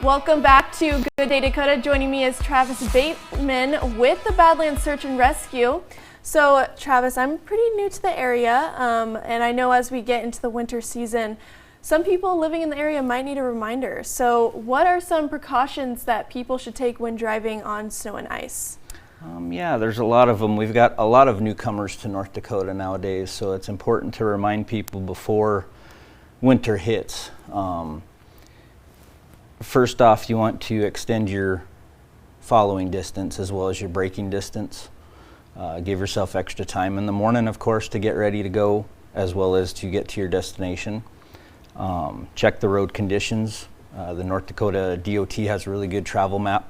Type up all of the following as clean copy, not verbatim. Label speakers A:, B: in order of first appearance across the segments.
A: Welcome back to Good Day Dakota. Joining me is Travis Bateman with the Badlands Search and Rescue. So Travis, I'm pretty new to the area, and I know as we get into the winter season, some people living in the area might need a reminder. So what are some precautions that people should take when driving on snow and ice?
B: Yeah, there's a lot of them. We've got a lot of newcomers to North Dakota nowadays, so it's important to remind people before winter hits. First off, you want to extend your following distance as well as your braking distance. Give yourself extra time in the morning, of course, to get ready to go, as well as to get to your destination. Check the road conditions. The North Dakota DOT has a really good travel map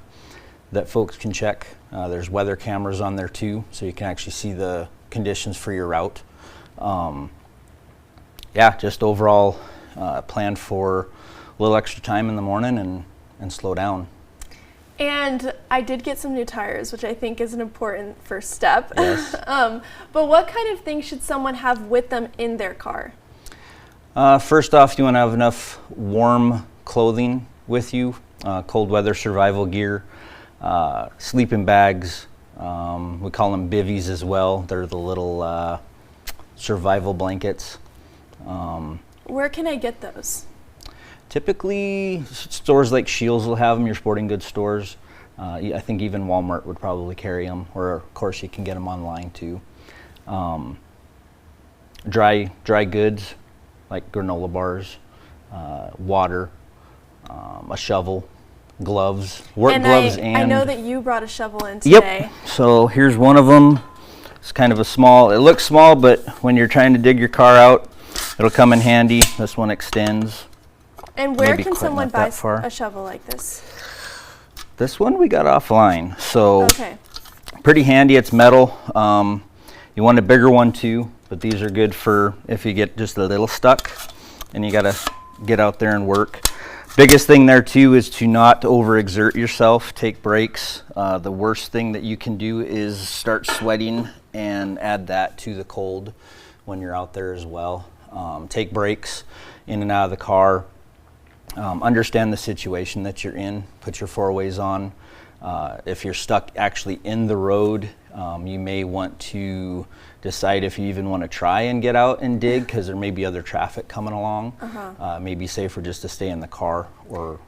B: that folks can check. There's weather cameras on there too, so you can actually see the conditions for your route. Yeah, just overall plan for a little extra time in the morning and slow down.
A: And I did get some new tires, which I think is an important first step.
B: Yes.
A: But what kind of things should someone have with them in their car?
B: First off, you want to have enough warm clothing with you, cold weather survival gear, sleeping bags. We call them bivvies as well. They're the little survival blankets.
A: Where can I get those?
B: Typically, stores like Shields will have them, your sporting goods stores. I think even Walmart would probably carry them, or of course you can get them online too. Dry goods like granola bars, water, a shovel, gloves, work gloves, and
A: I know that you brought a shovel in today.
B: Yep. So here's one of them. It's kind of a small. It looks small, but when you're trying to dig your car out, it'll come in handy. This one extends.
A: And where can someone buy a shovel like this?
B: This one we got offline, so
A: okay.
B: Pretty handy. It's metal. You want a bigger one too, but these are good for if you get just a little stuck and you gotta get out there and work. Biggest thing there too is to not overexert yourself. Take breaks. The worst thing that you can do is start sweating and add that to the cold when you're out there as well. Take breaks in and out of the car. Understand the situation that you're in. Put your four-ways on. If you're stuck actually in the road, you may want to decide if you even want to try and get out and dig, because there may be other traffic coming along. May be safer just to stay in the car or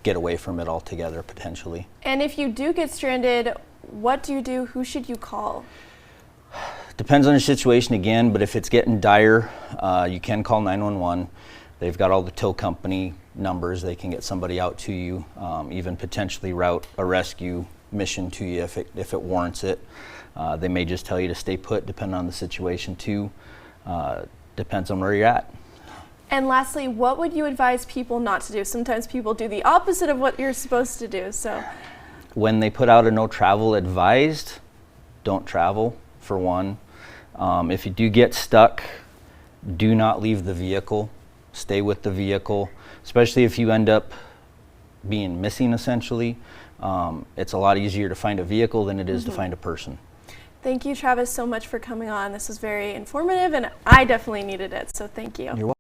B: get away from it altogether potentially.
A: And if you do get stranded, what do you do? Who should you call?
B: Depends on your situation again, but if it's getting dire, you can call 911. They've got all the tow company numbers. They can get somebody out to you, even potentially route a rescue mission to you if it warrants it. They may just tell you to stay put, depending on the situation too. Depends on where you're at.
A: And lastly, what would you advise people not to do? Sometimes people do the opposite of what you're supposed to do. So,
B: when they put out a no travel advised, don't travel for one. If you do get stuck, do not leave the vehicle. Stay with the vehicle, especially if you end up being missing essentially. It's a lot easier to find a vehicle than it is to find a person.
A: Thank you, Travis, so much for coming on. This was very informative and I definitely needed it, so thank you.
B: You're welcome.